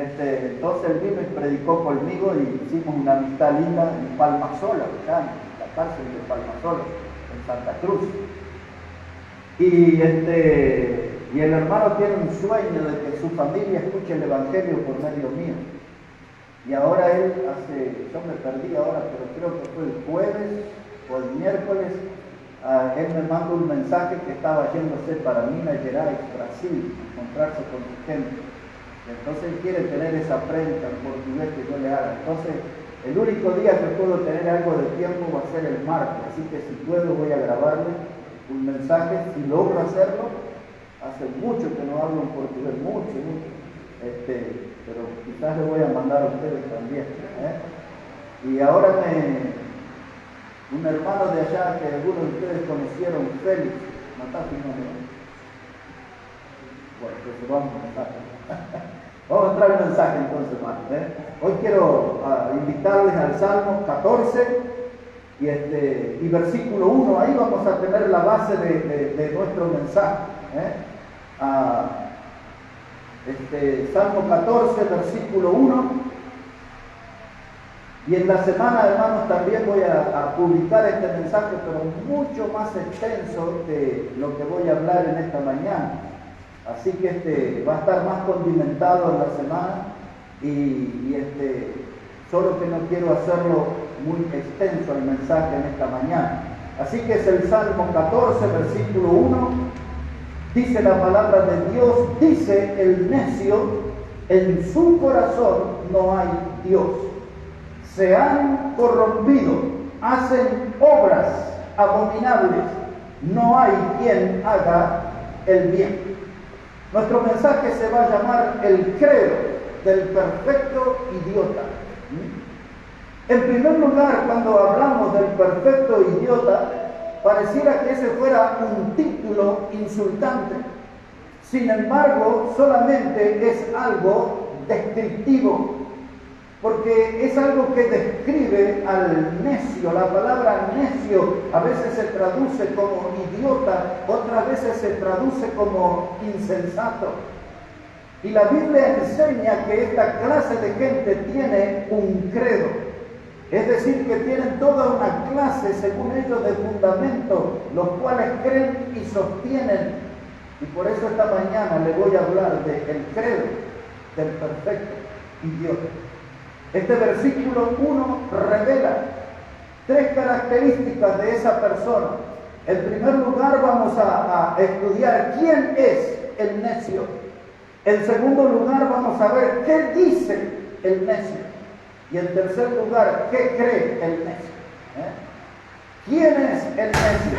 entonces él vino y predicó conmigo y hicimos una amistad linda en Palmasola, acá en la cárcel de Palmasola, en Santa Cruz. Y el hermano tiene un sueño de que su familia escuche el Evangelio por medio mío. Y ahora él yo me perdí ahora, pero creo que fue el jueves o el miércoles, él me mandó un mensaje que estaba yéndose para Minas Gerais, Brasil, a encontrarse con su gente. Entonces él quiere tener esa prensa en portugués que yo le haga. Entonces, el único día que puedo tener algo de tiempo va a ser el martes, así que si puedo voy a grabarle un mensaje, si logro hacerlo. Hace mucho que no hablo en portugués, mucho. Pero quizás le voy a mandar a ustedes también. Y ahora un hermano de allá que algunos de ustedes conocieron, Félix, ¿matás su nombre? Bueno, pues vamos a mensaje. Vamos a entrar el mensaje entonces, hermano. Hoy quiero invitarles al Salmo 14 y versículo 1. Ahí vamos a tener la base de nuestro mensaje. Salmo 14, versículo 1. Y en la semana, hermanos, también voy a publicar este mensaje, pero mucho más extenso de lo que voy a hablar en esta mañana. Así que va a estar más condimentado en la semana y solo que no quiero hacerlo muy extenso el mensaje en esta mañana. Así que es el Salmo 14, versículo 1. Dice la palabra de Dios, dice el necio, en su corazón no hay Dios. Se han corrompido, hacen obras abominables, no hay quien haga el bien. Nuestro mensaje se va a llamar el credo del perfecto idiota. En primer lugar, cuando hablamos del perfecto idiota, pareciera que ese fuera un título insultante. Sin embargo, solamente es algo descriptivo, porque es algo que describe al necio. La palabra necio a veces se traduce como idiota, otras veces se traduce como insensato. Y la Biblia enseña que esta clase de gente tiene un credo. Es decir, que tienen toda una clase, según ellos, de fundamentos, los cuales creen y sostienen. Y por eso esta mañana le voy a hablar del credo del perfecto idiota. Este versículo 1 revela 3 características de esa persona. En primer lugar, vamos a estudiar quién es el necio. En segundo lugar, vamos a ver qué dice el necio. Y en tercer lugar, ¿qué cree el necio? ¿Quién es el necio?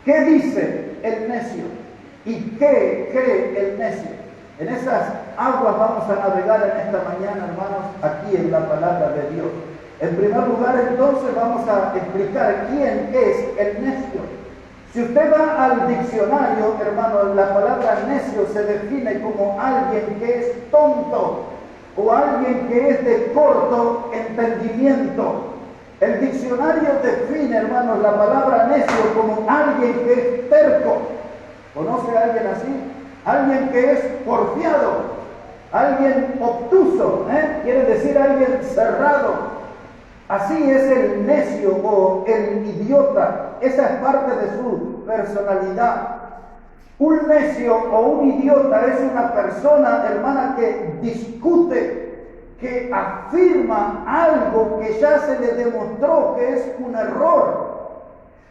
¿Qué dice el necio? ¿Y qué cree el necio? En esas aguas vamos a navegar en esta mañana, hermanos, aquí en la palabra de Dios. En primer lugar, entonces, vamos a explicar quién es el necio. Si usted va al diccionario, hermano, la palabra necio se define como alguien que es tonto, o alguien que es de corto entendimiento. El diccionario define, hermanos, la palabra necio como alguien que es terco. ¿Conoce a alguien así? Alguien que es porfiado, alguien obtuso, quiere decir alguien cerrado. Así es el necio o el idiota. Esa es parte de su personalidad. Un necio o un idiota es una persona, hermana, que discute, que afirma algo que ya se le demostró que es un error.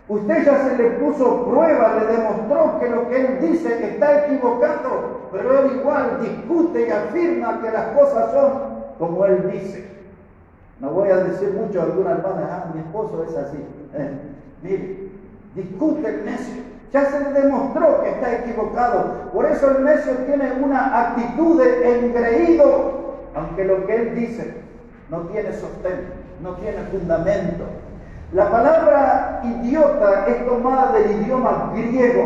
Usted ya se le puso prueba, le demostró que lo que él dice está equivocado, pero él igual discute y afirma que las cosas son como él dice. No voy a decir mucho a alguna hermana, mi esposo es así. Mire, discute el necio. Ya se le demostró que está equivocado. Por eso el necio tiene una actitud de engreído, aunque lo que él dice no tiene sostén, no tiene fundamento. La palabra idiota es tomada del idioma griego.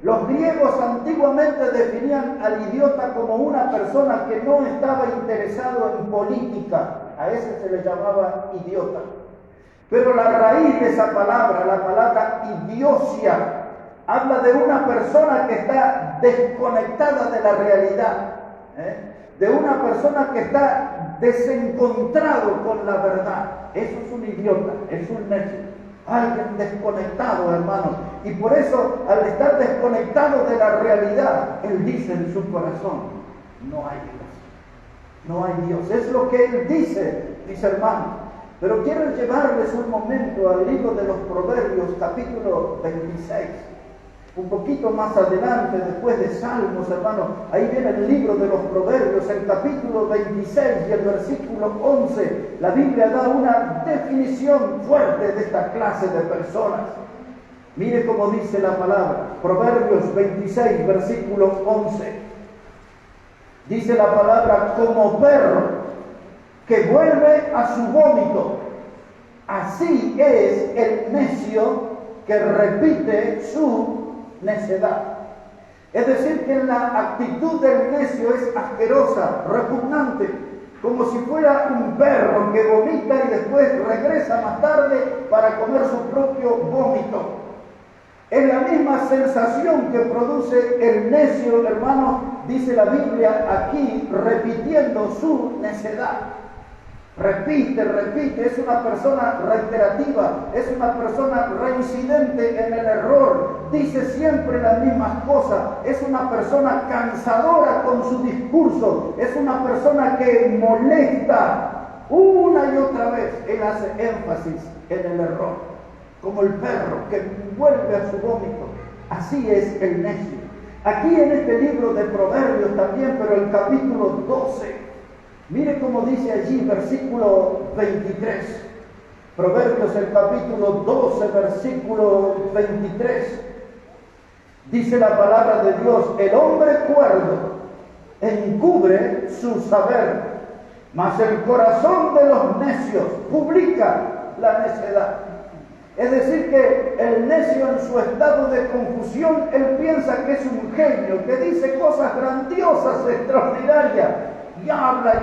Los griegos antiguamente definían al idiota como una persona que no estaba interesado en política. A ese se le llamaba idiota. Pero la raíz de esa palabra, la palabra idiosia, habla de una persona que está desconectada de la realidad. de una persona que está desencontrado con la verdad. Eso es un idiota, es un necio, alguien desconectado, hermano. Y por eso, al estar desconectado de la realidad, él dice en su corazón, no hay Dios, no hay Dios. Es lo que él dice, mis hermanos. Pero quiero llevarles un momento al libro de los Proverbios, capítulo 26. Un poquito más adelante, después de Salmos, hermano, ahí viene el libro de los Proverbios, el capítulo 26 y el versículo 11. La Biblia da una definición fuerte de esta clase de personas. Mire cómo dice la palabra, Proverbios 26, versículo 11. Dice la palabra, como perro que vuelve a su vómito, así es el necio que repite su necedad. Es decir, que la actitud del necio es asquerosa, repugnante, como si fuera un perro que vomita y después regresa más tarde para comer su propio vómito. Es la misma sensación que produce el necio, hermano, dice la Biblia aquí, repitiendo su necedad. Repite, es una persona reiterativa, es una persona reincidente en el error, dice siempre las mismas cosas, es una persona cansadora con su discurso, es una persona que molesta una y otra vez. Él hace énfasis en el error, como el perro que vuelve a su vómito. Así es el necio. Aquí en este libro de Proverbios también, pero el capítulo 12, mire cómo dice allí, versículo 23. Proverbios, el capítulo 12, versículo 23. Dice la palabra de Dios, el hombre cuerdo encubre su saber, mas el corazón de los necios publica la necedad. Es decir, que el necio en su estado de confusión, él piensa que es un genio, que dice cosas grandiosas, extraordinarias, y habla,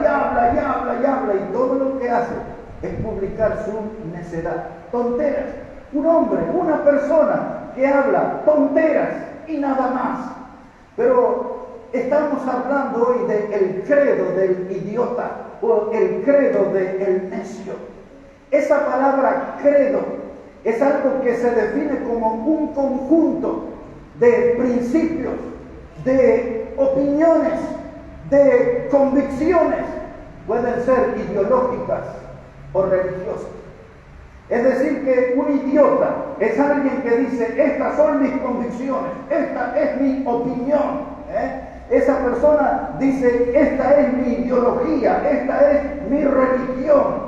y todo lo que hace es publicar su necedad. Tonteras. Un hombre, una persona que habla tonteras y nada más. Pero estamos hablando hoy del credo del idiota o el credo del necio. Esa palabra credo es algo que se define como un conjunto de principios, de opiniones, de convicciones, pueden ser ideológicas o religiosas. Es decir, que un idiota es alguien que dice, estas son mis convicciones, esta es mi opinión. Esa persona dice, esta es mi ideología, esta es mi religión.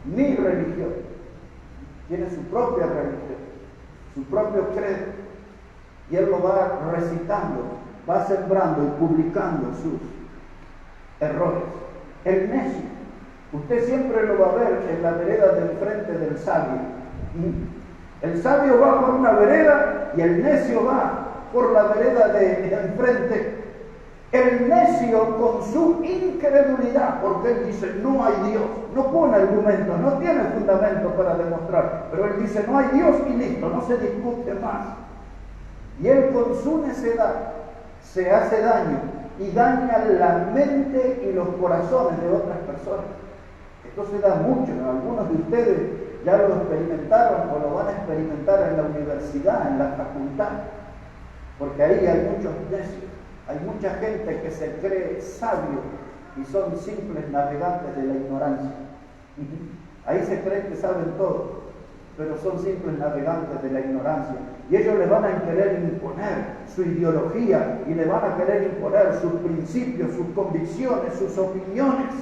Mi religión. Tiene su propia religión, su propio credo. Y él lo va recitando, va sembrando y publicando sus errores. El necio, usted siempre lo va a ver en la vereda del frente del sabio. El sabio va por una vereda y el necio va por la vereda del enfrente. El necio con su incredulidad, porque él dice no hay Dios, no pone argumento, no tiene fundamento para demostrar, pero él dice no hay Dios y listo, no se discute más. Y él con su necedad se hace daño y daña la mente y los corazones de otras personas. Esto se da mucho, algunos de ustedes ya lo experimentaron o lo van a experimentar en la universidad, en la facultad, porque ahí hay muchos necios. Hay mucha gente que se cree sabio y son simples navegantes de la ignorancia. Ahí se creen que saben todo, pero son simples navegantes de la ignorancia. Y ellos le van a querer imponer su ideología y le van a querer imponer sus principios, sus convicciones, sus opiniones.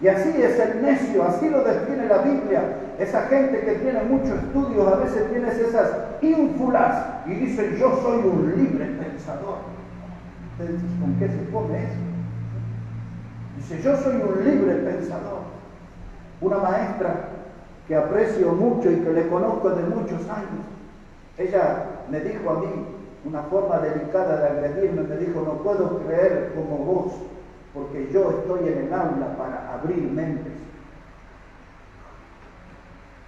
Y así es el necio, así lo define la Biblia. Esa gente que tiene muchos estudios, a veces tiene esas ínfulas y dice yo soy un libre pensador. Entonces, ¿con qué se come eso? Dice, yo soy un libre pensador. Una maestra que aprecio mucho y que le conozco de muchos años, ella me dijo a mí, una forma delicada de agredirme, me dijo, no puedo creer como vos, porque yo estoy en el aula para abrir mentes.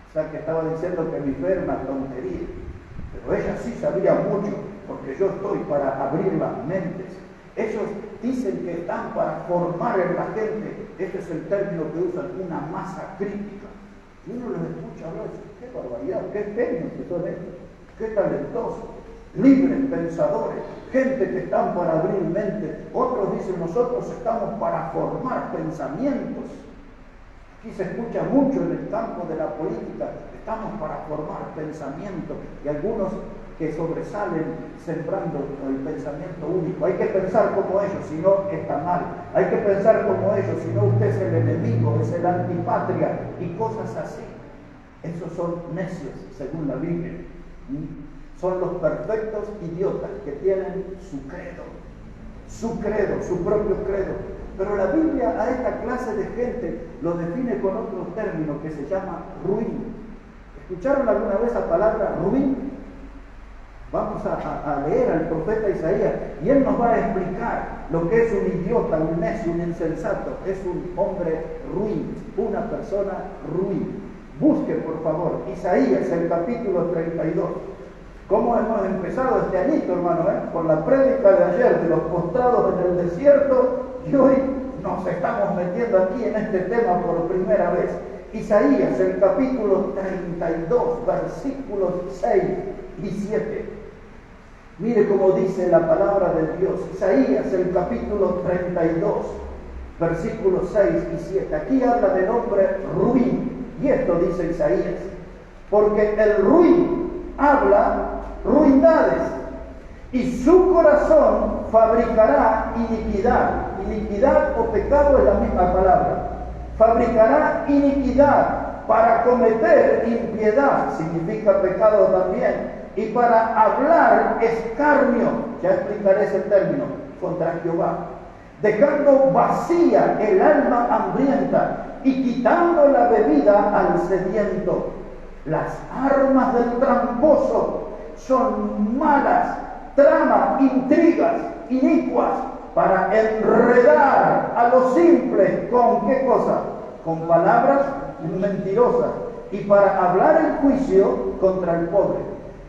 O sea, que estaba diciendo que mi fe era una tontería, pero ella sí sabía mucho, porque yo estoy para abrir las mentes. Ellos dicen que están para formar en la gente, este es el término que usan, una masa crítica. Y uno los escucha hablar y dice, qué barbaridad, qué genios que son estos, qué talentosos, libres pensadores, gente que están para abrir mente. Otros dicen, nosotros estamos para formar pensamientos. Aquí se escucha mucho en el campo de la política, estamos para formar pensamientos, y algunos que sobresalen sembrando el pensamiento único. Hay que pensar como ellos, si no está mal. Hay que pensar como ellos, si no usted es el enemigo, es el antipatria y cosas así. Esos son necios, según la Biblia. Son los perfectos idiotas que tienen su credo, su propio credo. Pero la Biblia a esta clase de gente lo define con otro término que se llama ruin. ¿Escucharon alguna vez la palabra ruin? Vamos a leer al profeta Isaías y él nos va a explicar lo que es un idiota, un necio, un insensato. Es un hombre ruin, una persona ruin. Busque, por favor, Isaías, el capítulo 32. ¿Cómo hemos empezado este añito, hermano? Con la prédica de ayer de los postrados en el desierto, y hoy nos estamos metiendo aquí en este tema por primera vez. Isaías, el capítulo 32, versículos 6 y 7. Mire cómo dice la palabra de Dios. Isaías, el capítulo 32, versículos 6 y 7. Aquí habla del hombre ruin. Y esto dice Isaías. Porque el ruin habla ruindades, y su corazón fabricará iniquidad. Iniquidad o pecado es la misma palabra. Fabricará iniquidad para cometer impiedad, significa pecado también, y para hablar escarnio, ya explicaré ese término, contra Jehová, dejando vacía el alma hambrienta y quitando la bebida al sediento. Las armas del tramposo son malas, tramas, intrigas, inicuas, para enredar a los simples, ¿con qué cosa? Con palabras mentirosas, y para hablar el juicio contra el pobre.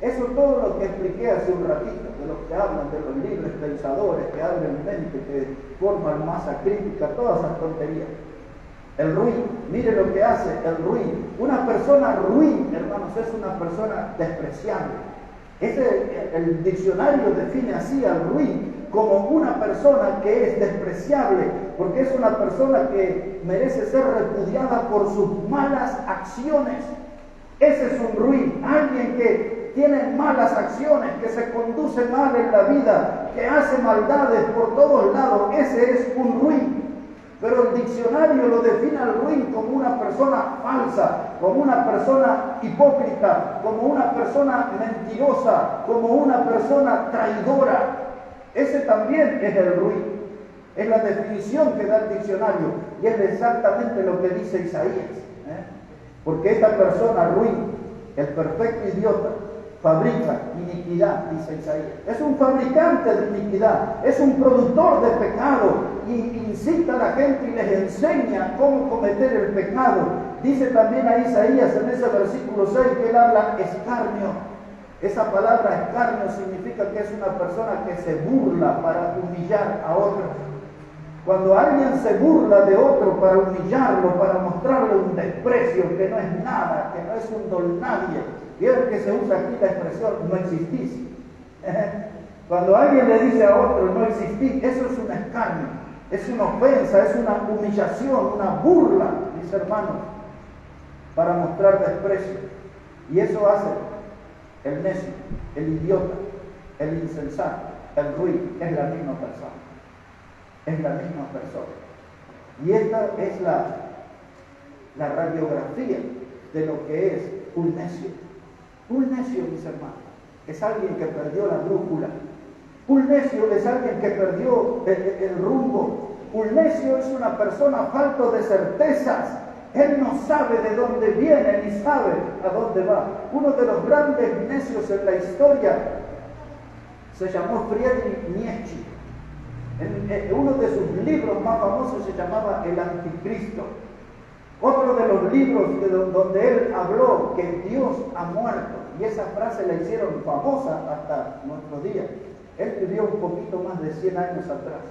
Eso es todo lo que expliqué hace un ratito, de los que hablan de los libres pensadores, que abren mente, que forman masa crítica, todas esas tonterías. El ruin, mire lo que hace el ruin. Una persona ruin, hermanos, es una persona despreciable. El diccionario define así al ruin como una persona que es despreciable, porque es una persona que merece ser repudiada por sus malas acciones. Ese es un ruin, alguien que tiene malas acciones, que se conduce mal en la vida, que hace maldades por todos lados. Ese es un ruin. Pero el diccionario lo define al ruin como una persona falsa, como una persona hipócrita, como una persona mentirosa, como una persona traidora. Ese también es el ruin. Es la definición que da el diccionario y es exactamente lo que dice Isaías. Porque esta persona ruin, el perfecto idiota, fabrica iniquidad, dice Isaías. Es un fabricante de iniquidad, es un productor de pecado y incita a la gente y les enseña cómo cometer el pecado. Dice también a Isaías en ese versículo 6 que él habla escarnio. Esa palabra escarnio significa que es una persona que se burla para humillar a otros. Cuando alguien se burla de otro para humillarlo, para mostrarle un desprecio que no es nada, que no es un don nadie, vieron que se usa aquí la expresión no existís. Cuando alguien le dice a otro no existís, eso es un escarnio, es una ofensa, es una humillación, una burla, mis hermanos, para mostrar desprecio. Y eso hace el necio, el idiota, el insensato, el ruin, es la misma persona. Es la misma persona. Y esta es la radiografía de lo que es un necio. Un necio, mis hermanos, es alguien que perdió la brújula. Un necio es alguien que perdió el rumbo. Un necio es una persona falto de certezas. Él no sabe de dónde viene ni sabe a dónde va. Uno de los grandes necios en la historia se llamó Friedrich Nietzsche. Uno de sus libros más famosos se llamaba El Anticristo. Otro de los libros donde él habló que Dios ha muerto, y esa frase la hicieron famosa hasta nuestros días. Él vivió un poquito más de 100 años atrás.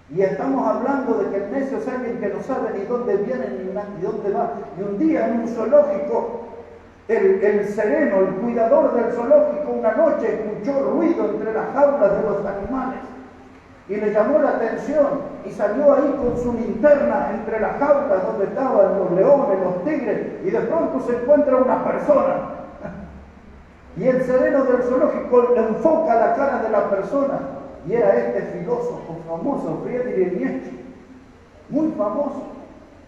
Y estamos hablando de que el necio es alguien que no sabe ni dónde viene ni dónde va. Y un día en un zoológico, el sereno, el cuidador del zoológico, una noche escuchó ruido entre las jaulas de los animales. Y le llamó la atención y salió ahí con su linterna entre las jaulas donde estaban los leones, los tigres, y de pronto se encuentra una persona. Y el sereno del zoológico enfoca la cara de la persona, y era este filósofo famoso, Friedrich Nietzsche, muy famoso.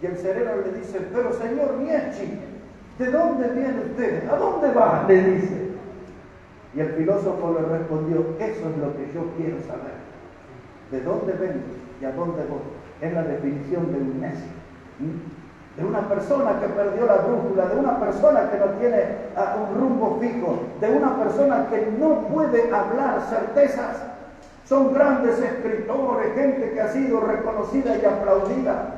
Y el sereno le dice: pero señor Nietzsche, ¿de dónde viene usted? ¿A dónde va?, le dice. Y el filósofo le respondió: eso es lo que yo quiero saber. ¿De dónde vengo y a dónde voy? Es la definición de un necio. De una persona que perdió la brújula, de una persona que no tiene un rumbo fijo, de una persona que no puede hablar certezas. Son grandes escritores, gente que ha sido reconocida y aplaudida,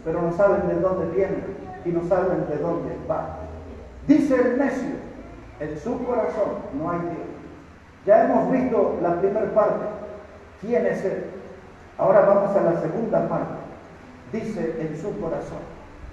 pero no saben de dónde vienen y no saben de dónde van. Dice el necio: en su corazón no hay Dios. Ya hemos visto la primera parte. ¿Quién es él? Ahora vamos a la segunda parte. Dice: en su corazón.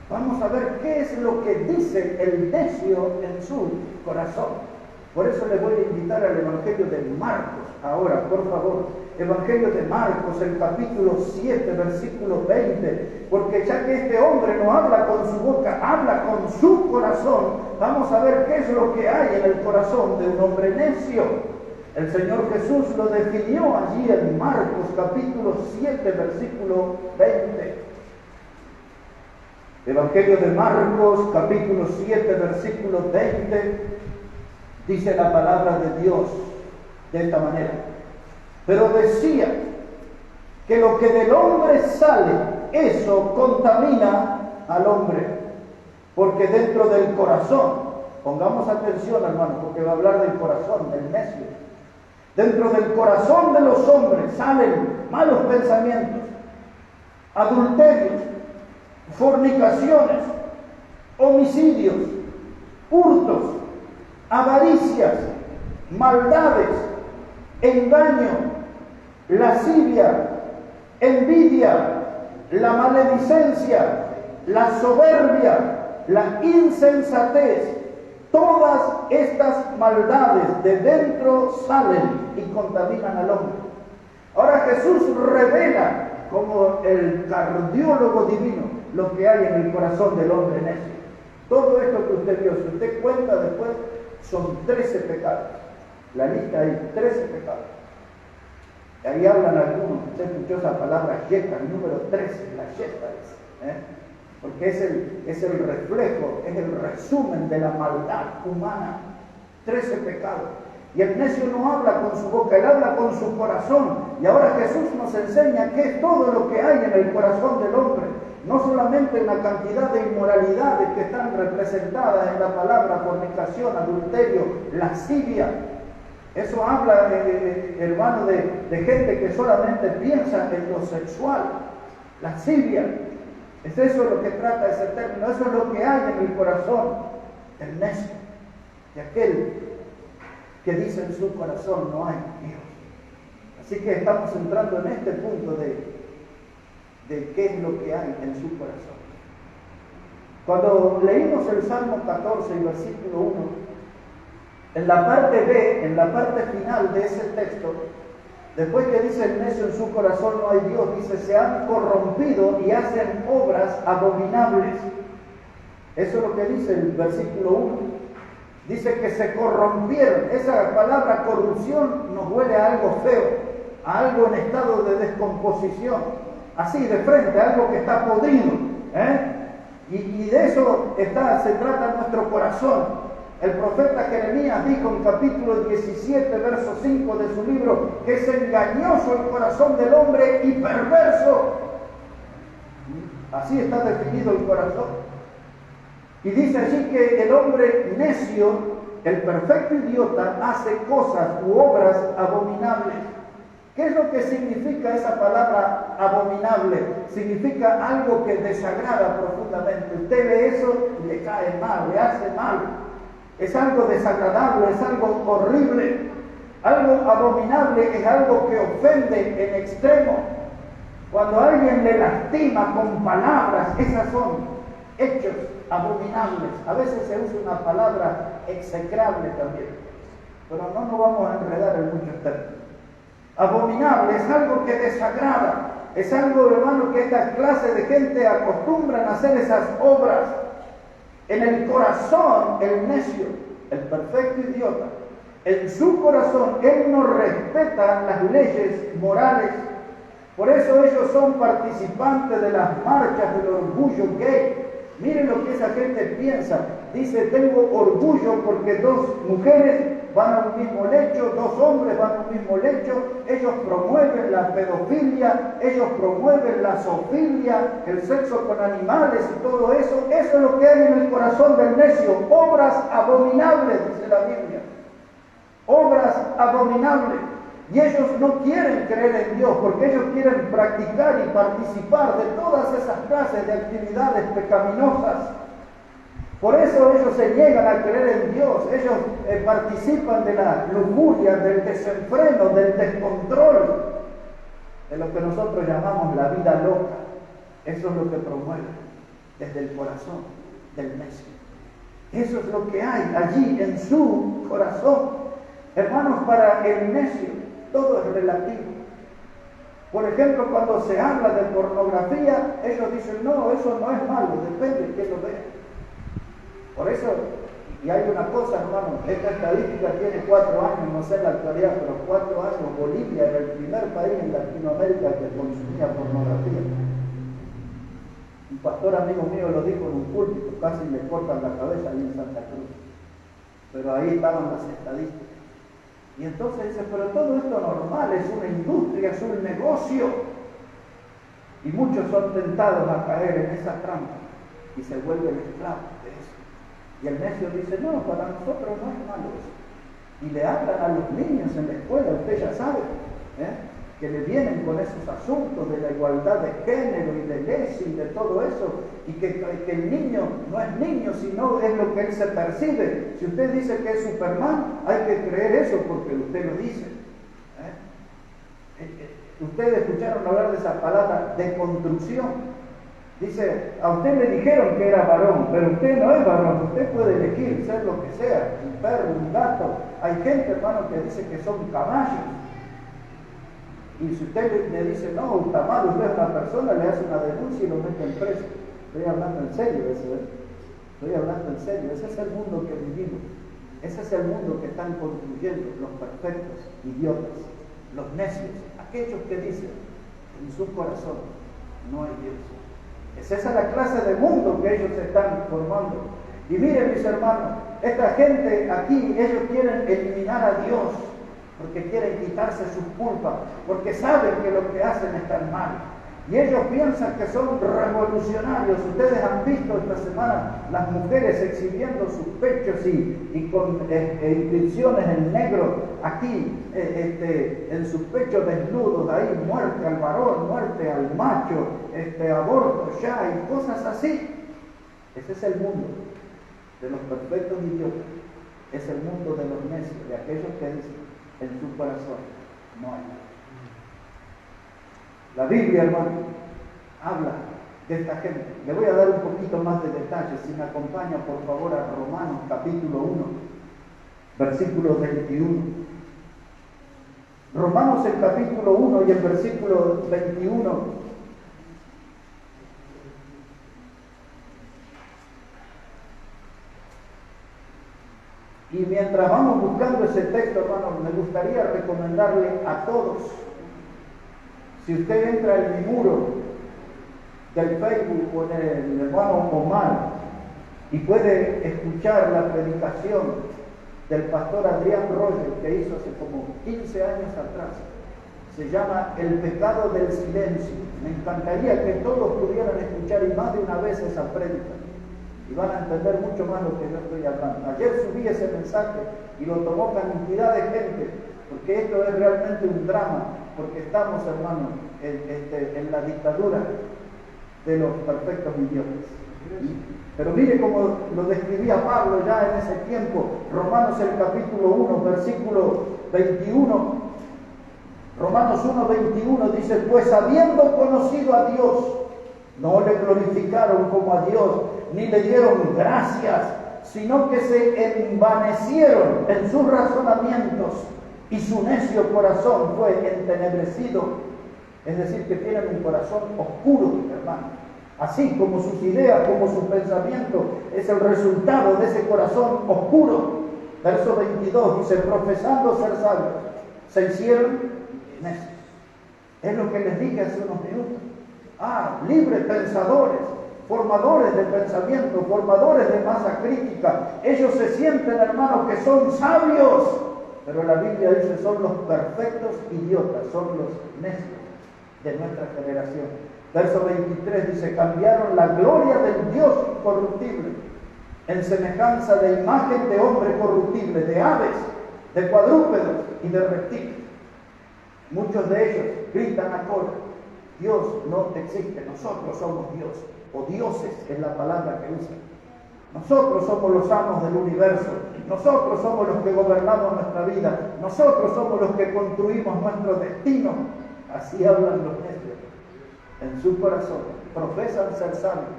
Vamos a ver qué es lo que dice el necio en su corazón. Por eso les voy a invitar al Evangelio de Marcos. Ahora, por favor, Evangelio de Marcos, el capítulo 7, versículo 20. Porque ya que este hombre no habla con su boca, habla con su corazón. Vamos a ver qué es lo que hay en el corazón de un hombre necio. El Señor Jesús lo definió allí en Marcos capítulo 7, versículo 20. Evangelio de Marcos capítulo 7, versículo 20, dice la palabra de Dios de esta manera: pero decía que lo que del hombre sale, eso contamina al hombre, porque dentro del corazón, pongamos atención, hermano, porque va a hablar del corazón, del necio. Dentro del corazón de los hombres salen malos pensamientos, adulterios, fornicaciones, homicidios, hurtos, avaricias, maldades, engaño, lascivia, envidia, la maledicencia, la soberbia, la insensatez. Todas estas maldades de dentro salen y contaminan al hombre. Ahora Jesús revela como el cardiólogo divino lo que hay en el corazón del hombre necio. Todo esto que usted vio, si usted cuenta después, son 13 pecados. La lista hay 13 pecados. Ahí hablan algunos, usted escuchó esa palabra yeta, el número 13, la yeta, porque es el reflejo, es el resumen de la maldad humana. 13 pecados. Y el necio no habla con su boca, él habla con su corazón. Y ahora Jesús nos enseña qué es todo lo que hay en el corazón del hombre. No solamente en la cantidad de inmoralidades que están representadas en la palabra: fornicación, adulterio, lascivia. Eso habla, hermano, de gente que solamente piensa en lo sexual. Lascivia. Es eso lo que trata ese término. Eso es lo que hay en el corazón del necio, de aquel que dice en su corazón: no hay Dios. Así que estamos entrando en este punto de qué es lo que hay en su corazón. Cuando leímos el Salmo 14 y versículo 1, en la parte B, en la parte final de ese texto, después que dice el necio en su corazón no hay Dios, dice: se han corrompido y hacen obras abominables. Eso es lo que dice el versículo 1. Dice que se corrompieron. Esa palabra corrupción nos huele a algo feo, a algo en estado de descomposición. Así de frente, algo que está podrido. Y de eso se trata nuestro corazón. El profeta Jeremías dijo en capítulo 17, verso 5 de su libro, que es engañoso el corazón del hombre y perverso. Así está definido el corazón. Y dice allí que el hombre necio, el perfecto idiota, hace cosas u obras abominables. ¿Qué es lo que significa esa palabra abominable? Significa algo que desagrada profundamente. Usted ve eso y le cae mal, le hace mal. Es algo desagradable, es algo horrible. Algo abominable es algo que ofende en extremo. Cuando alguien le lastima con palabras, esas son hechos abominables. A veces se usa una palabra execrable también, pero no nos vamos a enredar en muchos términos. Abominable es algo que desagrada, es algo, hermano, que esta clase de gente acostumbran a hacer esas obras. En el corazón, el necio, el perfecto idiota, en su corazón, él no respeta las leyes morales. Por eso ellos son participantes de las marchas del orgullo gay. Miren lo que esa gente piensa. Dice, tengo orgullo porque dos mujeres van a un mismo lecho, dos hombres van a un mismo lecho. Ellos promueven la pedofilia, ellos promueven la zoofilia, el sexo con animales y todo eso. Eso es lo que hay en el corazón del necio. Obras abominables, dice la Biblia. Obras abominables. Y ellos no quieren creer en Dios porque ellos quieren practicar y participar de todas esas clases de actividades pecaminosas. Por eso ellos se niegan a creer en Dios. Ellos participan de la lujuria, del desenfreno, del descontrol, de lo que nosotros llamamos la vida loca. Eso es lo que promueve desde el corazón del necio. Eso es lo que hay allí en su corazón. Hermanos, para el necio todo es relativo. Por ejemplo, cuando se habla de pornografía, ellos dicen, no, eso no es malo, depende de quién lo vea. Por eso, y hay una cosa, hermano, esta estadística tiene 4 años, no sé en la actualidad, pero 4 años, Bolivia era el primer país en Latinoamérica que consumía pornografía. Un pastor amigo mío lo dijo en un púlpito, casi le cortan la cabeza ahí en Santa Cruz. Pero ahí estaban las estadísticas. Y entonces dice, pero todo esto normal, es una industria, es un negocio. Y muchos son tentados a caer en esa trampa y se vuelven esclavos de eso. Y el necio dice, no, para nosotros no es malo eso. Y le hablan a los niños en la escuela, usted ya sabe, que le vienen con esos asuntos de la igualdad de género y de lesión y de todo eso, y que el niño no es niño, sino es lo que él se percibe. Si usted dice que es Superman, hay que creer eso porque usted lo dice. Ustedes escucharon hablar de esa palabra deconstrucción. Dice, a usted le dijeron que era varón, pero usted no es varón, usted puede elegir ser lo que sea, un perro, un gato. Hay gente, hermano, que dice que son caballos. Y si usted le dice, no, está mal, usted es una persona, le hace una denuncia y lo mete en preso. Estoy hablando en serio, estoy hablando en serio. Ese es el mundo que vivimos. Ese es el mundo que están construyendo los perfectos idiotas, los necios, aquellos que dicen en su corazón no hay Dios. Es esa la clase de mundo que ellos están formando. Y miren, mis hermanos, esta gente aquí, ellos quieren eliminar a Dios porque quieren quitarse sus culpas, porque saben que lo que hacen está mal. Y ellos piensan que son revolucionarios. Ustedes han visto esta semana las mujeres exhibiendo sus pechos y con inscripciones en negro aquí, en sus pechos desnudos, ahí muerte al varón, muerte al macho, aborto ya y cosas así. Ese es el mundo de los perfectos idiotas. Es el mundo de los necios, de aquellos que dicen en su corazón no hay nada. La Biblia, hermano, habla de esta gente. Le voy a dar un poquito más de detalles. Si me acompaña, por favor, a Romanos capítulo 1, versículo 21. Romanos el capítulo 1 y el versículo 21. Y mientras vamos buscando ese texto, hermano, me gustaría recomendarle a todos, si usted entra en mi muro del Facebook con el hermano Omar y puede escuchar la predicación del pastor Adrián Roger que hizo hace como 15 años atrás, se llama El pecado del silencio. Me encantaría que todos pudieran escuchar y más de una vez esa prédica. Y van a entender mucho más lo que yo estoy hablando. Ayer subí ese mensaje y lo tomó cantidad de gente, porque esto es realmente un drama, porque estamos, hermanos, en la dictadura de los perfectos idiotas. Pero mire cómo lo describía Pablo ya en ese tiempo, Romanos el capítulo 1, versículo 21, Romanos 1:21 dice, pues habiendo conocido a Dios, no le glorificaron como a Dios, ni le dieron gracias, sino que se envanecieron en sus razonamientos y su necio corazón fue entenebrecido. Es decir, que tienen un corazón oscuro, hermano. Así como sus ideas, como su pensamiento, es el resultado de ese corazón oscuro. Verso 22 dice, profesando ser sabios, se hicieron necios. Es lo que les dije hace unos minutos. Libres pensadores, formadores de pensamiento, formadores de masa crítica. Ellos se sienten, hermanos, que son sabios, pero la Biblia dice son los perfectos idiotas, son los necios de nuestra generación. Verso 23 dice, cambiaron la gloria del Dios incorruptible en semejanza de imagen de hombre corruptible, de aves, de cuadrúpedos y de reptiles. Muchos de ellos gritan a coro, Dios no existe, nosotros somos Dios, o dioses es la palabra que usan. Nosotros somos los amos del universo, nosotros somos los que gobernamos nuestra vida, nosotros somos los que construimos nuestro destino. Así hablan los necios. En su corazón profesan ser sabios,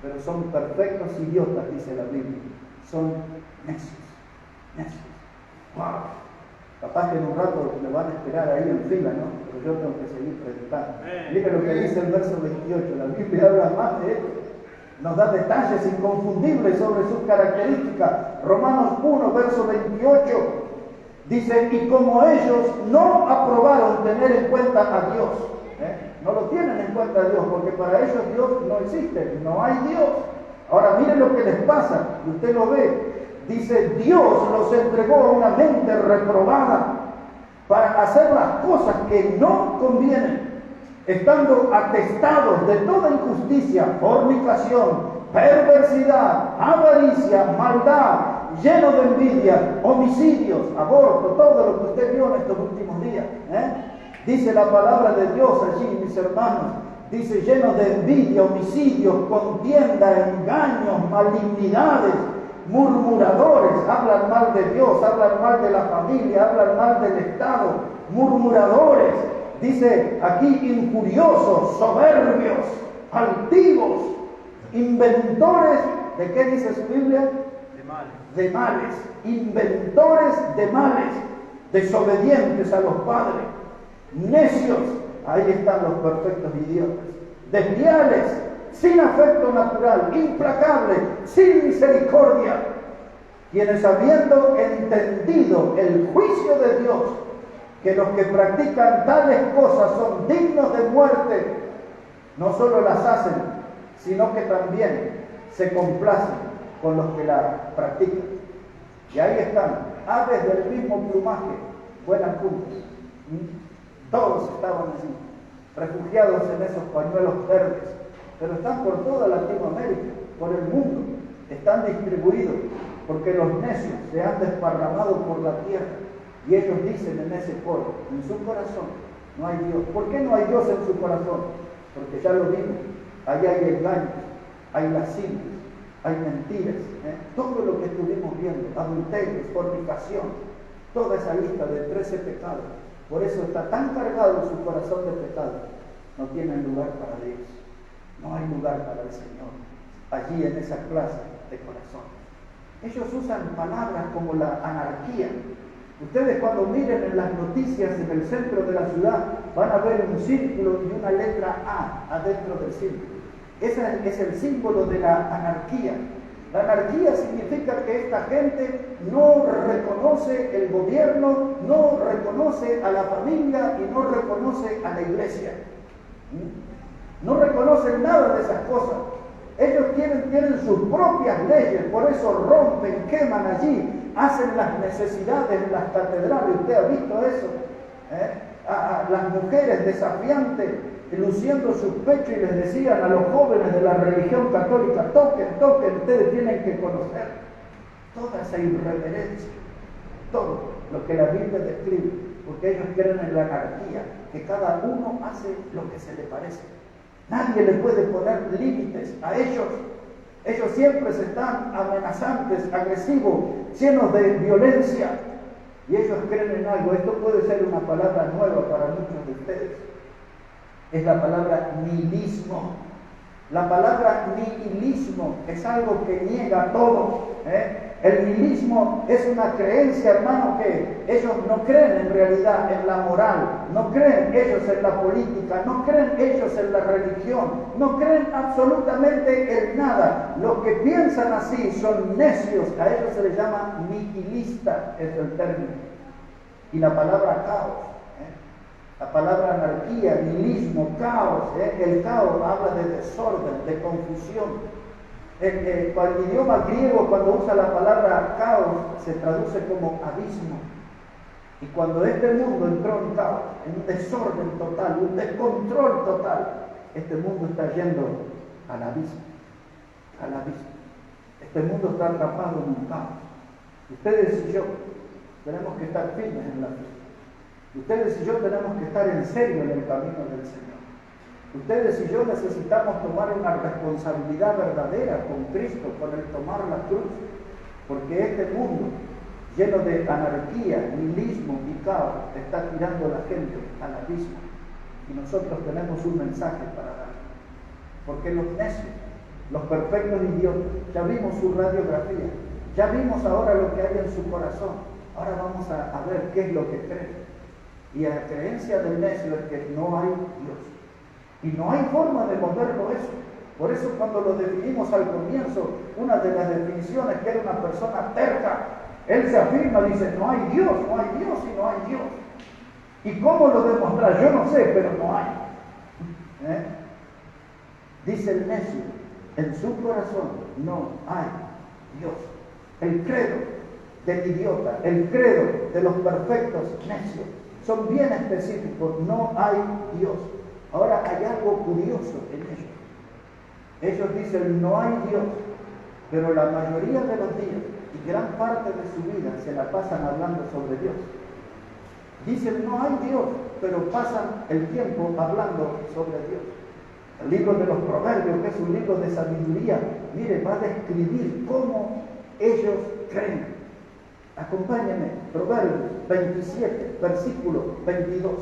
pero son perfectos idiotas, dice la Biblia. Son necios, necios. ¡Wow! Capaz que en un rato me van a esperar ahí en fila, ¿no? Pero yo tengo que seguir predicando. Mira lo que dice el verso 28, la Biblia habla más de esto. Nos da detalles inconfundibles sobre sus características. Romanos 1, verso 28, dice, y como ellos no aprobaron tener en cuenta a Dios, no lo tienen en cuenta a Dios, porque para ellos Dios no existe, no hay Dios. Ahora miren lo que les pasa, y usted lo ve. Dice, Dios los entregó a una mente reprobada para hacer las cosas que no convienen, estando atestados de toda injusticia, fornicación, perversidad, avaricia, maldad, lleno de envidia, homicidios, aborto, todo lo que usted vio en estos últimos días. Dice la palabra de Dios allí, mis hermanos, dice lleno de envidia, homicidios, contienda, engaños, malignidades, murmuradores, hablan mal de Dios, hablan mal de la familia, hablan mal del Estado, murmuradores, dice aquí injuriosos, soberbios, altivos, inventores, ¿de qué dice su Biblia? De males, inventores de males, desobedientes a los padres, necios, ahí están los perfectos idiotas, desleales, sin afecto natural, implacable, sin misericordia, quienes habiendo entendido el juicio de Dios, que los que practican tales cosas son dignos de muerte, no solo las hacen, sino que también se complacen con los que la practican. Y ahí están, aves del mismo plumaje, vuelan juntos. Todos estaban así, refugiados en esos pañuelos verdes, pero están por toda Latinoamérica, por el mundo, están distribuidos, porque los necios se han desparramado por la tierra, y ellos dicen en ese coro, en su corazón no hay Dios. ¿Por qué no hay Dios en su corazón? Porque ya lo vimos, ahí hay engaños, hay lascivias, hay mentiras, todo lo que estuvimos viendo, adulterio, fornicación, toda esa lista de 13 pecados. Por eso está tan cargado su corazón de pecado, no tienen lugar para Dios. No hay lugar para el Señor allí en esa clase de corazón. Ellos usan palabras como la anarquía. Ustedes cuando miren en las noticias en el centro de la ciudad van a ver un círculo y una letra A adentro del círculo. Ese es el símbolo de la anarquía. La anarquía significa que esta gente no reconoce el gobierno, no reconoce a la familia y no reconoce a la iglesia. No reconocen nada de esas cosas. Ellos tienen sus propias leyes, por eso rompen, queman allí, hacen las necesidades en las catedrales. ¿Usted ha visto eso? A las mujeres desafiantes, luciendo sus pechos, y les decían a los jóvenes de la religión católica, toquen, toquen, ustedes tienen que conocer. Toda esa irreverencia, todo lo que la Biblia describe, porque ellos creen en la anarquía, que cada uno hace lo que se le parece. Nadie le puede poner límites a ellos. Ellos siempre están amenazantes, agresivos, llenos de violencia. y ellos creen en algo. Esto puede ser una palabra nueva para muchos de ustedes. Es la palabra nihilismo. La palabra nihilismo es algo que niega todo. El nihilismo es una creencia, hermano, que ellos no creen en realidad en la moral, no creen ellos en la política, no creen ellos en la religión, no creen absolutamente en nada. Los que piensan así son necios, a ellos se les llama nihilista, es el término. Y la palabra caos, la palabra anarquía, nihilismo, caos, el caos habla de desorden, de confusión. El idioma griego, cuando usa la palabra caos, se traduce como abismo. Y cuando este mundo entró en caos, en un desorden total, un descontrol total, este mundo está yendo al abismo, al abismo. Este mundo está atrapado en un caos. Ustedes y yo tenemos que estar firmes en la fe. Ustedes y yo tenemos que estar en serio en el camino del Señor. Ustedes y yo necesitamos tomar una responsabilidad verdadera con Cristo, con el tomar la cruz, porque este mundo lleno de anarquía, nihilismo y caos está tirando a la gente al abismo, y nosotros tenemos un mensaje para dar, porque los necios, los perfectos idiotas, ya vimos su radiografía, ya vimos ahora lo que hay en su corazón, ahora vamos a ver qué es lo que creen, y la creencia del necio es que no hay Dios. Y no hay forma de moverlo eso. Por eso cuando lo definimos al comienzo, una de las definiciones que era una persona terca, él se afirma, dice, no hay Dios, no hay Dios y no hay Dios. ¿Y cómo lo demostrar? Yo no sé, pero no hay. Dice el necio, en su corazón no hay Dios. El credo del idiota, el credo de los perfectos necios, son bien específicos, no hay Dios. Ahora hay algo curioso en ellos. Ellos dicen no hay Dios, pero la mayoría de los días y gran parte de su vida se la pasan hablando sobre Dios. Dicen no hay Dios, pero pasan el tiempo hablando sobre Dios. El libro de los Proverbios, que es un libro de sabiduría, mire, va a describir cómo ellos creen. Acompáñenme, Proverbios 27, versículo 22.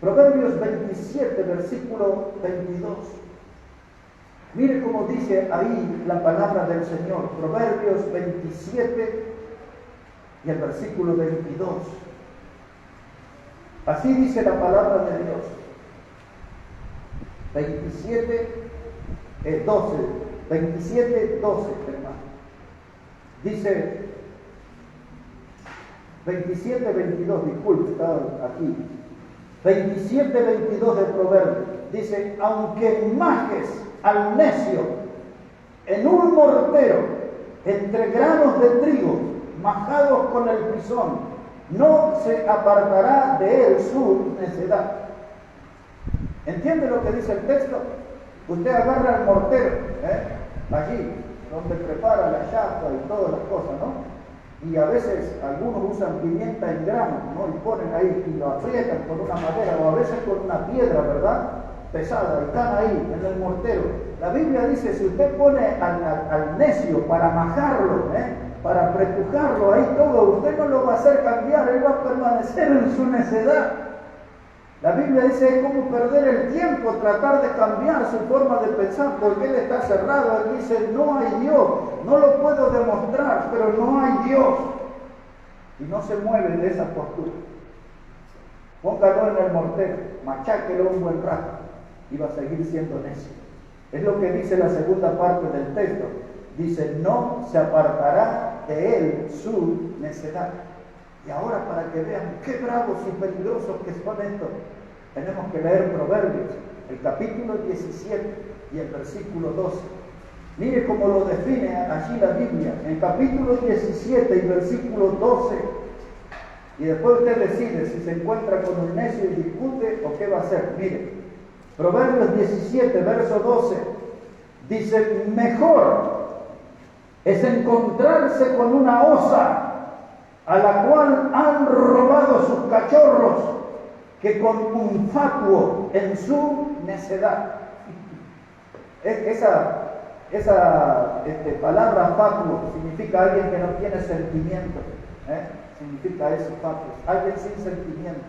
Proverbios 27, versículo 22. Mire cómo dice ahí la palabra del Señor. Proverbios 27 y el versículo 22. Así dice la palabra de Dios. 12, hermano. Dice 27, 22, disculpe, estaba aquí. 27, 22 de Proverbios. Dice, aunque majes al necio en un mortero entre granos de trigo majados con el pisón, no se apartará de él su necedad. ¿Entiende lo que dice el texto? Usted agarra el mortero, allí, donde prepara la chapa y todas las cosas, ¿no? Y a veces algunos usan pimienta en grano, ¿no? Y ponen ahí y lo aprietan con una madera o a veces con una piedra, ¿verdad? Pesada, y están ahí en el mortero. La Biblia dice, si usted pone al necio para majarlo, para prepujarlo ahí todo, usted no lo va a hacer cambiar, él va a permanecer en su necedad. La Biblia dice, es como perder el tiempo, tratar de cambiar su forma de pensar, porque él está cerrado. Él dice, no hay Dios, no lo puedo demostrar, pero no hay Dios. Y no se mueve de esa postura. Póngalo en el mortero, macháquelo un buen rato, y va a seguir siendo necio. Es lo que dice la segunda parte del texto. Dice, no se apartará de él su necedad. Y ahora, para que vean qué bravos y peligrosos que son estos, tenemos que leer Proverbios, el capítulo 17 y el versículo 12. Mire cómo lo define allí la Biblia, en el capítulo 17 y versículo 12. Y después usted decide si se encuentra con un necio y discute o qué va a hacer. Mire, Proverbios 17, verso 12, dice, mejor es encontrarse con una osa a la cual han robado sus cachorros, que con un fatuo en su necedad. Esa palabra fatuo significa alguien que no tiene sentimientos, Significa eso, patres. Alguien sin sentimiento.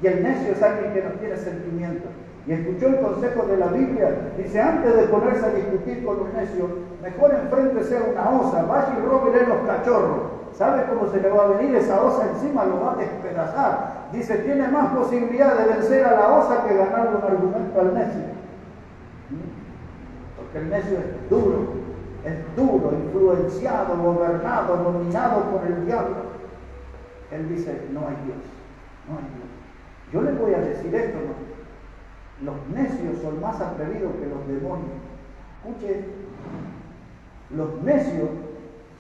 Y el necio es alguien que no tiene sentimiento. Y escuchó el consejo de la Biblia. Dice, antes de ponerse a discutir con un necio, mejor enfréntese a una osa, vaya y róbele los cachorros. ¿Sabe cómo se le va a venir esa osa encima? Lo va a despedazar. Dice, tiene más posibilidad de vencer a la osa que ganarle un argumento al necio. Porque el necio es duro, influenciado, gobernado, dominado por el diablo. Él dice, no hay Dios, no hay Dios. Yo le voy a decir esto, ¿no? Los necios son más atrevidos que los demonios. Escuche, los necios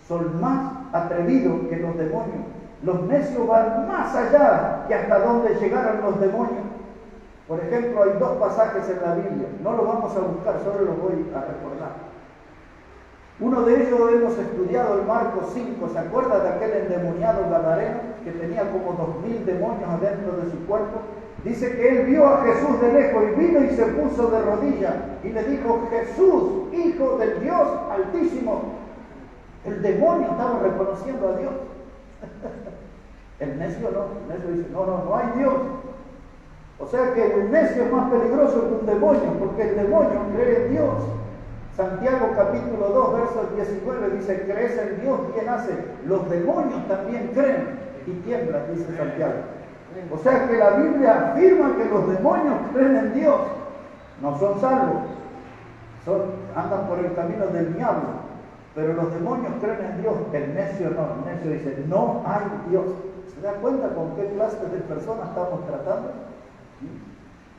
son más atrevidos que los demonios. Los necios van más allá que hasta donde llegaron los demonios. Por ejemplo, hay dos pasajes en la Biblia. No los vamos a buscar, solo los voy a recordar. Uno de ellos hemos estudiado en Marcos 5. ¿Se acuerda de aquel endemoniado gadareno que tenía como 2000 demonios adentro de su cuerpo? Dice que él vio a Jesús de lejos y vino y se puso de rodillas y le dijo, Jesús, Hijo del Dios Altísimo. El demonio estaba reconociendo a Dios. El necio no. El necio dice, no hay Dios. O sea que el necio es más peligroso que un demonio, porque el demonio cree en Dios. Santiago capítulo 2, verso 19 dice, ¿crees en Dios? ¿Quién hace? Los demonios también creen y tiemblan, dice Santiago. O sea que la Biblia afirma que los demonios creen en Dios. No son salvos. Andan por el camino del diablo. Pero los demonios creen en Dios. El necio no. El necio dice, no hay Dios. ¿Se da cuenta con qué clase de personas estamos tratando?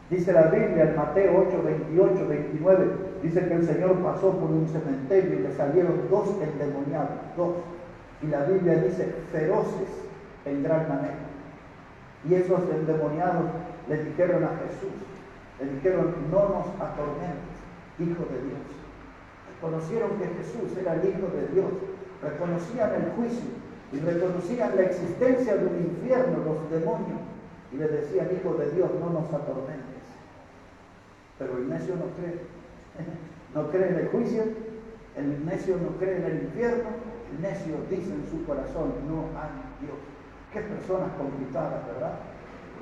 Dice la Biblia en Mateo 8, 28, 29, dice que el Señor pasó por un cementerio y le salieron 2 endemoniados, 2. Y la Biblia dice, feroces en gran manera. Y esos endemoniados le dijeron a Jesús, le dijeron, no nos atormentes, Hijo de Dios. Reconocieron que Jesús era el Hijo de Dios, reconocían el juicio y reconocían la existencia de un infierno, los demonios. Y le decían, Hijo de Dios, no nos atormentes. Pero el necio no cree. No cree en el juicio, el necio no cree en el infierno, el necio dice en su corazón, no hay Dios. Qué personas complicadas, ¿verdad?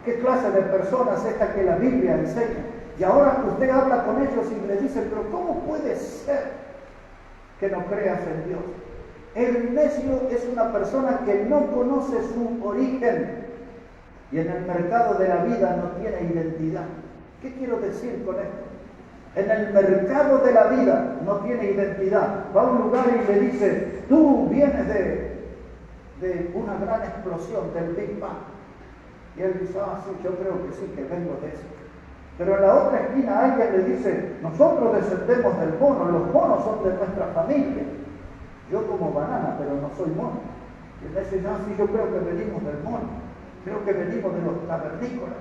¿Qué clase de personas es esta que la Biblia enseña? Y ahora usted habla con ellos y le dice, pero ¿cómo puede ser que no creas en Dios? El necio es una persona que no conoce su origen. Y en el mercado de la vida no tiene identidad. ¿Qué quiero decir con esto? En el mercado de la vida no tiene identidad. Va a un lugar y le dice, tú vienes de una gran explosión del Big Bang. Y él dice, sí, yo creo que sí, que vengo de eso. Pero en la otra esquina alguien le dice, nosotros descendemos del mono, los monos son de nuestra familia. Yo como banana, pero no soy mono. Y él dice, sí, yo creo que venimos del mono. Creo que venimos de los cavernícolas.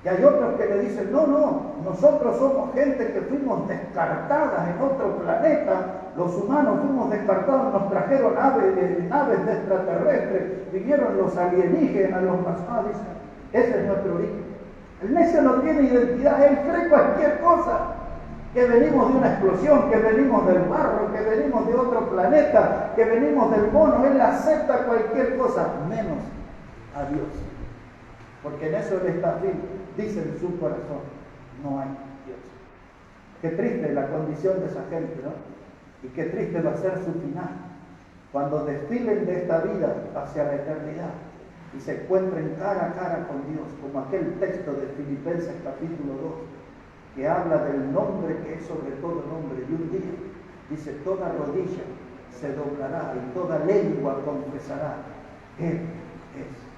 Y hay otros que le dicen, no, nosotros somos gente que fuimos descartadas en otro planeta. Los humanos fuimos descartados, nos trajeron naves de extraterrestres, vinieron los alienígenas, los pasados, dicen, ese es nuestro origen. El necio no tiene identidad, él cree cualquier cosa. Que venimos de una explosión, que venimos del barro, que venimos de otro planeta, que venimos del mono, él acepta cualquier cosa, menos a Dios. Porque en eso él está firme, dice en su corazón, no hay Dios. Qué triste la condición de esa gente, ¿no? Y qué triste va a ser su final, cuando desfilen de esta vida hacia la eternidad y se encuentren cara a cara con Dios, como aquel texto de Filipenses capítulo 2, que habla del nombre que es sobre todo nombre, y un día dice, toda rodilla se doblará y toda lengua confesará, Él es.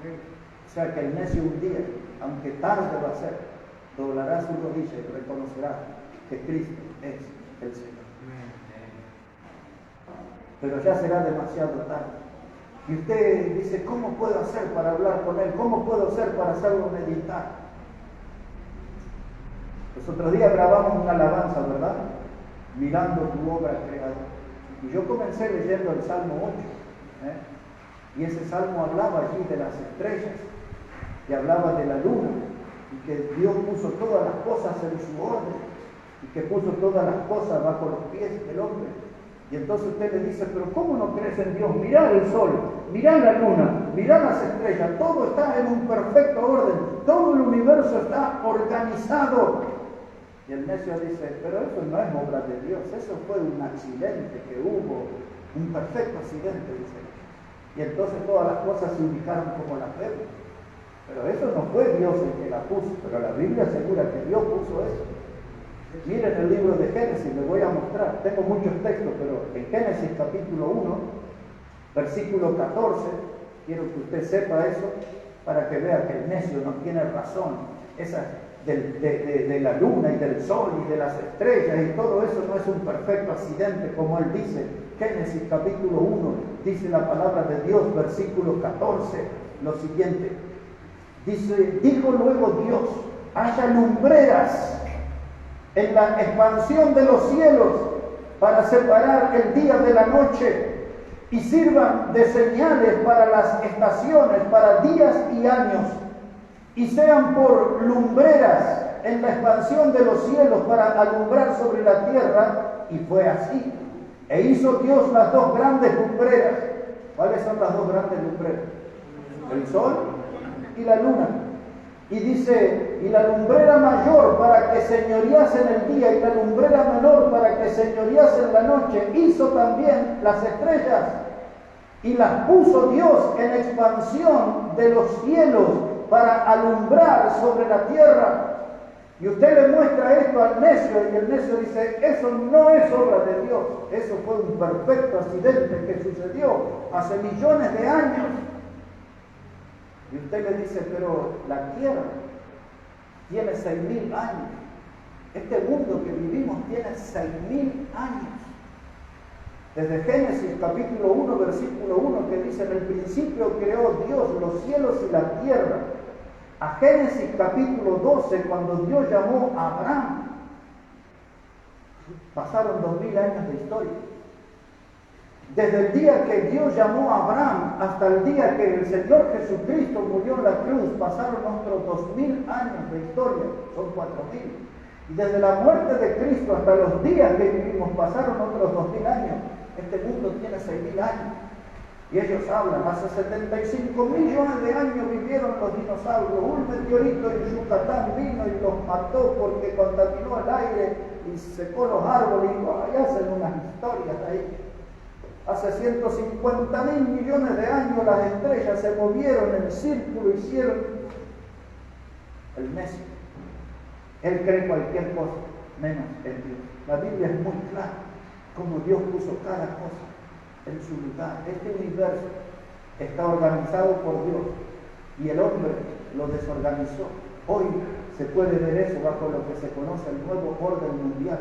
O sea que el necio un día, aunque tarde va a ser, doblará su rodilla y reconocerá que Cristo es el Señor. Pero ya será demasiado tarde. Y usted dice, ¿cómo puedo hacer para hablar con Él? ¿Cómo puedo hacer para hacerlo meditar? Los otros días grabamos una alabanza, ¿verdad? Mirando tu obra creadora. Y yo comencé leyendo el Salmo 8. Y ese salmo hablaba allí de las estrellas, y hablaba de la luna, y que Dios puso todas las cosas en su orden, y que puso todas las cosas bajo los pies del hombre. Y entonces usted le dice, pero ¿cómo no crees en Dios? Mirá el sol, mirá la luna, mirá las estrellas, todo está en un perfecto orden, todo el universo está organizado. Y el necio dice, pero eso no es obra de Dios, eso fue un accidente que hubo, un perfecto accidente, dice. Y entonces todas las cosas se ubicaron como las vemos. Pero eso no fue Dios el que la puso, pero la Biblia asegura que Dios puso eso. Miren el libro de Génesis, les voy a mostrar. Tengo muchos textos, pero en Génesis capítulo 1, versículo 14, quiero que usted sepa eso, para que vea que el necio no tiene razón. Esa de la luna y del sol y de las estrellas y todo eso no es un perfecto accidente, como él dice. Génesis capítulo 1, dice la palabra de Dios, versículo 14, lo siguiente. Dice, dijo luego Dios, haya lumbreras en la expansión de los cielos para separar el día de la noche y sirvan de señales para las estaciones, para días y años, y sean por lumbreras en la expansión de los cielos para alumbrar sobre la tierra. Y fue así. E hizo Dios las dos grandes lumbreras. ¿Cuáles son las dos grandes lumbreras? El sol y la luna. Y dice, y la lumbrera mayor para que señorease en el día y la lumbrera menor para que señorease en la noche. Hizo también las estrellas y las puso Dios en expansión de los cielos para alumbrar sobre la tierra. Y usted le muestra esto al necio y el necio dice, eso no es obra de Dios, eso fue un perfecto accidente que sucedió hace millones de años. Y usted le dice, pero la tierra tiene 6.000 años. Este mundo que vivimos tiene 6.000 años. Desde Génesis capítulo 1, versículo 1, que dice, en el principio creó Dios los cielos y la tierra. A Génesis capítulo 12, cuando Dios llamó a Abraham, pasaron 2.000 años de historia. Desde el día que Dios llamó a Abraham hasta el día que el Señor Jesucristo murió en la cruz, pasaron otros 2.000 años de historia, son 4.000. Y desde la muerte de Cristo hasta los días que vivimos, pasaron otros 2.000 años. Este mundo tiene 6.000 años. Y ellos hablan, hace 75 millones de años vivieron los dinosaurios. Un meteorito en Yucatán vino y los mató porque contaminó el aire y secó los árboles. Y hacen unas historias ahí. Hace 150.000 millones de años las estrellas se movieron en círculo y hicieron el necio. Él cree cualquier cosa, menos en Dios. La Biblia es muy clara, como Dios puso cada cosa en su lugar. Este universo está organizado por Dios y el hombre lo desorganizó. Hoy se puede ver eso bajo lo que se conoce el nuevo orden mundial,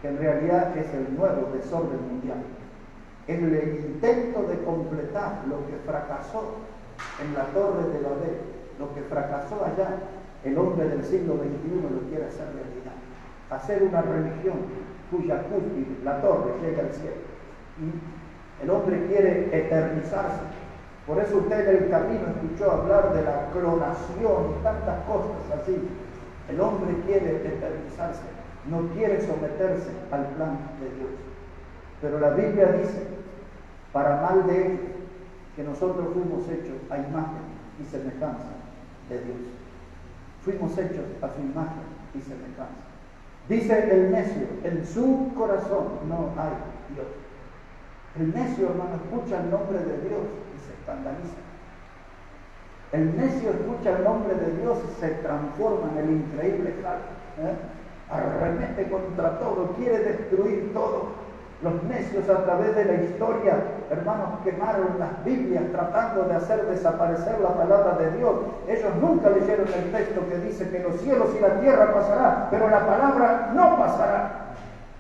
que en realidad es el nuevo desorden mundial. En el intento de completar lo que fracasó en la Torre de Babel, lo que fracasó allá, el hombre del siglo XXI lo quiere hacer realidad. Hacer una religión cuya cúspide, la torre, llega al cielo. Y el hombre quiere eternizarse. Por eso usted en el camino escuchó hablar de la clonación y tantas cosas así. El hombre quiere eternizarse, no quiere someterse al plan de Dios. Pero la Biblia dice, para mal de ellos, que nosotros fuimos hechos a imagen y semejanza de Dios. Fuimos hechos a su imagen y semejanza. Dice el necio, en su corazón no hay Dios. El necio, hermano, escucha el nombre de Dios y se escandaliza. El necio escucha el nombre de Dios y se transforma en el increíble Hulk. Arremete contra todo, quiere destruir todo. Los necios a través de la historia, hermanos, quemaron las Biblias tratando de hacer desaparecer la palabra de Dios. Ellos nunca leyeron el texto que dice que los cielos y la tierra pasarán, pero la palabra no pasará.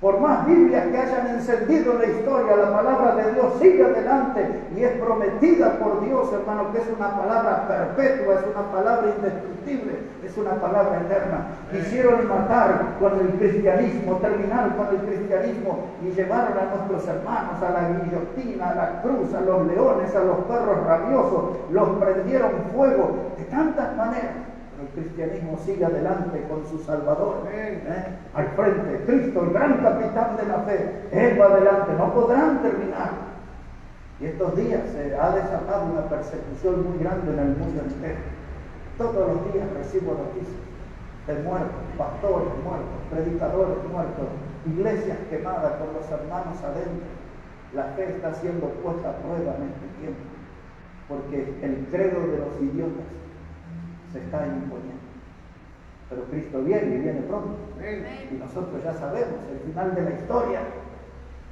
Por más Biblias que hayan encendido en la historia, la palabra de Dios sigue adelante y es prometida por Dios, hermano, que es una palabra perpetua, es una palabra indestructible, es una palabra eterna. Quisieron matar con el cristianismo, terminar con el cristianismo y llevaron a nuestros hermanos a la guillotina, a la cruz, a los leones, a los perros rabiosos, los prendieron fuego de tantas maneras. Pero el cristianismo sigue adelante con su Salvador, al frente, Cristo, el gran capitán de la fe. Él va adelante, no podrán terminar. Y estos días se ha desatado una persecución muy grande en el mundo entero. Todos los días recibo noticias de muertos, pastores muertos, predicadores muertos, iglesias quemadas con los hermanos adentro. La fe está siendo puesta a prueba en este tiempo, porque el credo de los idiotas se está imponiendo. Pero Cristo viene y viene pronto. Y nosotros ya sabemos el final de la historia,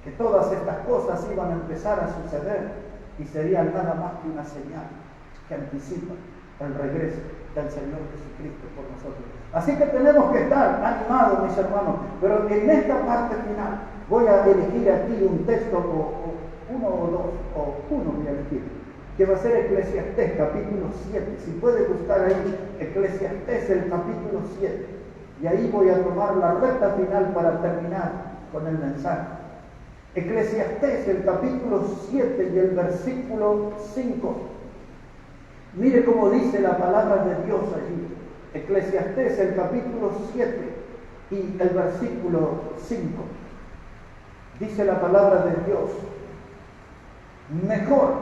que todas estas cosas iban a empezar a suceder y serían nada más que una señal que anticipa el regreso del Señor Jesucristo por nosotros. Así que tenemos que estar animados, mis hermanos, pero en esta parte final voy a elegir aquí un texto, o uno o dos, o uno voy a elegir, que va a ser Eclesiastés, capítulo 7. Si puede buscar ahí Eclesiastés, el capítulo 7. Y ahí voy a tomar la recta final para terminar con el mensaje. Eclesiastés, el capítulo 7 y el versículo 5. Mire cómo dice la palabra de Dios allí. Eclesiastés, el capítulo 7 y el versículo 5. Dice la palabra de Dios: mejor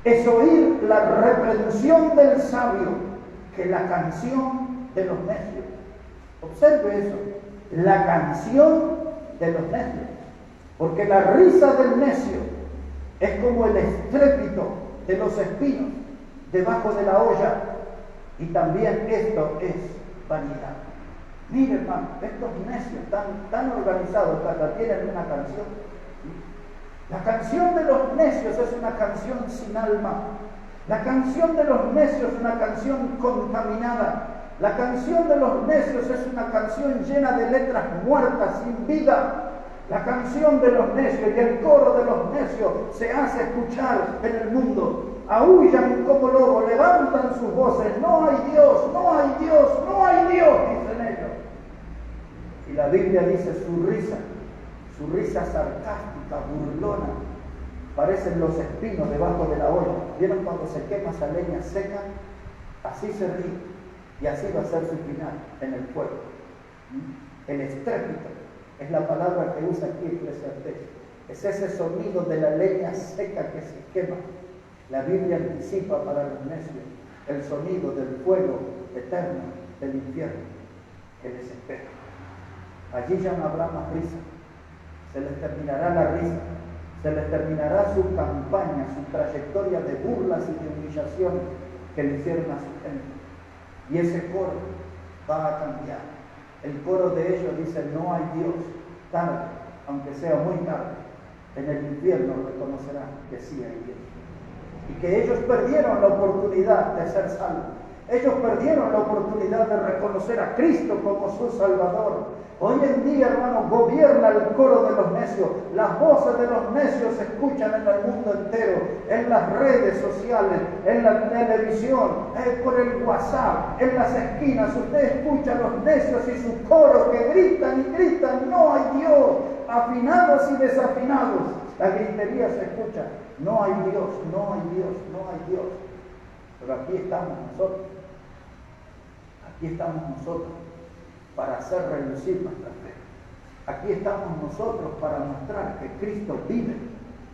es oír la reprensión del sabio que la canción de los necios. Observe eso, la canción de los necios. Porque la risa del necio es como el estrépito de los espinos debajo de la olla, y también esto es vanidad. Mire, hermano, estos necios tan organizados que hasta tienen una canción. La canción de los necios es una canción sin alma. La canción de los necios es una canción contaminada. La canción de los necios es una canción llena de letras muertas, sin vida. La canción de los necios y el coro de los necios se hace escuchar en el mundo. Aúllan como lobos, levantan sus voces: no hay Dios, no hay Dios, no hay Dios, dicen ellos. Y la Biblia dice su risa sarcástica, burlona, parecen los espinos debajo de la olla. ¿Vieron cuando se quema esa leña seca? Así se ríe, y así va a ser su final en el fuego. El estrépito es la palabra que usa aquí Eclesiastés. Es ese sonido de la leña seca que se quema. La Biblia anticipa para los necios el sonido del fuego eterno del infierno que les espera. Allí ya no habrá más risa. Se les terminará la risa. Se les terminará su campaña, su trayectoria de burlas y de humillaciones que le hicieron a su gente. Y ese coro va a cambiar. El coro de ellos dice: no hay Dios. Tarde, aunque sea muy tarde, en el infierno reconocerán que sí hay Dios. Y que ellos perdieron la oportunidad de ser salvos. Ellos perdieron la oportunidad de reconocer a Cristo como su Salvador. Hoy en día, hermano, gobierna el coro de los necios. Las voces de los necios se escuchan en el mundo entero, en las redes sociales, en la televisión, por el WhatsApp, en las esquinas. Usted escucha a los necios y su coro que gritan y gritan: no hay Dios, afinados y desafinados. La gritería se escucha: no hay Dios, no hay Dios, no hay Dios. Pero aquí estamos nosotros. Aquí estamos nosotros para hacer relucir nuestra fe. Aquí estamos nosotros para mostrar que Cristo vive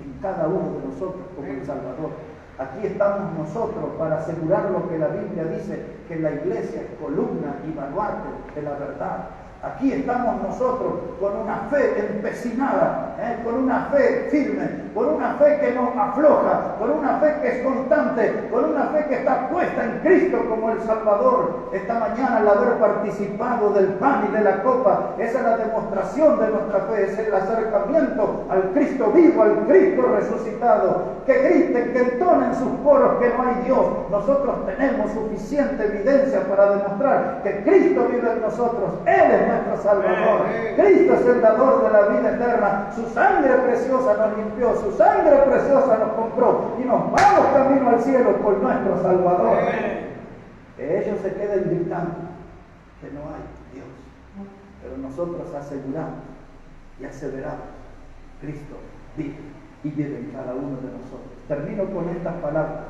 en cada uno de nosotros como el Salvador. Aquí estamos nosotros para asegurar lo que la Biblia dice, que la iglesia es columna y baluarte de la verdad. Aquí estamos nosotros con una fe empecinada, con una fe firme, con una fe que no afloja, con una fe que es constante, con una fe que está puesta en Cristo como el Salvador. Esta mañana, al haber participado del pan y de la copa, esa es la demostración de nuestra fe, es el acercamiento al Cristo vivo, al Cristo resucitado. Que griten, que entonen sus coros que no hay Dios. Nosotros tenemos suficiente evidencia para demostrar que Cristo vive en nosotros. Él es nuestro Salvador. Cristo es el dador de la vida eterna. Su sangre preciosa nos limpió, su sangre preciosa nos compró y nos vamos camino al cielo por nuestro Salvador. Que ellos se queden gritando que no hay Dios, pero nosotros aseguramos y aseveramos: Cristo vive y vive en cada uno de nosotros. Termino con estas palabras.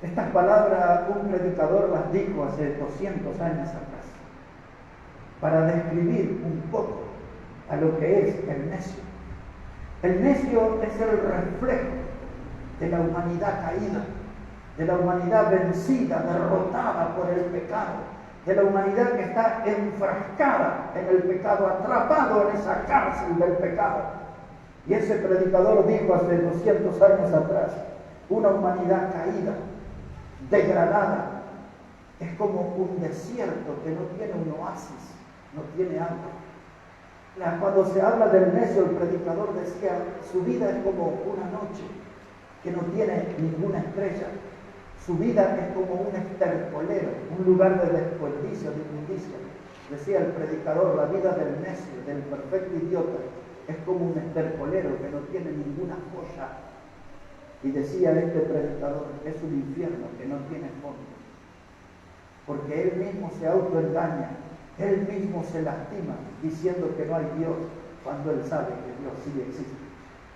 Estas palabras un predicador las dijo hace 200 años atrás, para describir un poco a lo que es el necio. El necio es el reflejo de la humanidad caída, de la humanidad vencida, derrotada por el pecado, de la humanidad que está enfrascada en el pecado, atrapado en esa cárcel del pecado. Y ese predicador dijo hace 200 años atrás, una humanidad caída, degradada, es como un desierto que no tiene un oasis, no tiene agua. Cuando se habla del necio, el predicador decía, su vida es como una noche que no tiene ninguna estrella. Su vida es como un estercolero, un lugar de desperdicio, de inmundicia. Decía el predicador, la vida del necio, del perfecto idiota, es como un estercolero que no tiene ninguna joya. Y decía este predicador, es un infierno que no tiene fondo. Porque él mismo se autoengaña, él mismo se lastima diciendo que no hay Dios, cuando él sabe que Dios sí existe.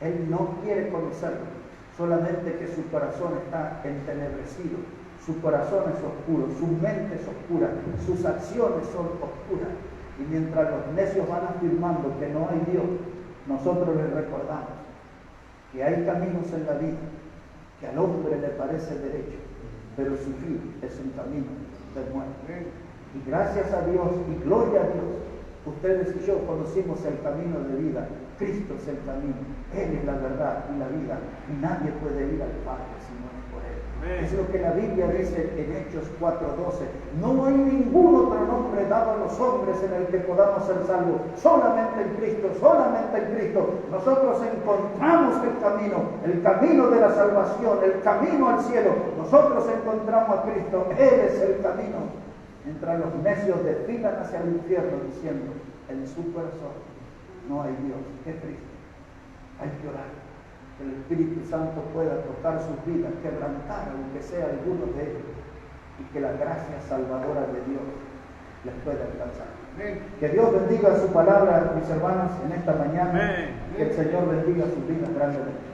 Él no quiere conocerlo. Solamente que su corazón está entenebrecido, su corazón es oscuro, su mente es oscura, sus acciones son oscuras. Y mientras los necios van afirmando que no hay Dios, nosotros les recordamos que hay caminos en la vida que al hombre le parece derecho, pero su fin es un camino de muerte. Y gracias a Dios y gloria a Dios, ustedes y yo conocimos el camino de vida. Cristo es el camino, Él es la verdad y la vida, y nadie puede ir al Padre si no es por Él. Amén. Es lo que la Biblia dice en Hechos 4:12. No hay ningún otro nombre dado a los hombres en el que podamos ser salvos, solamente en Cristo, solamente en Cristo. Nosotros encontramos el camino de la salvación, el camino al cielo. Nosotros encontramos a Cristo, Él es el camino. Mientras los necios desfilan hacia el infierno diciendo, en su corazón no hay Dios. Qué triste. Hay que orar, que el Espíritu Santo pueda tocar sus vidas, quebrantar aunque sea algunos de ellos, y que la gracia salvadora de Dios les pueda alcanzar. Amén. Que Dios bendiga su palabra, mis hermanos, en esta mañana. Amén. Que el Señor bendiga sus vidas grandemente.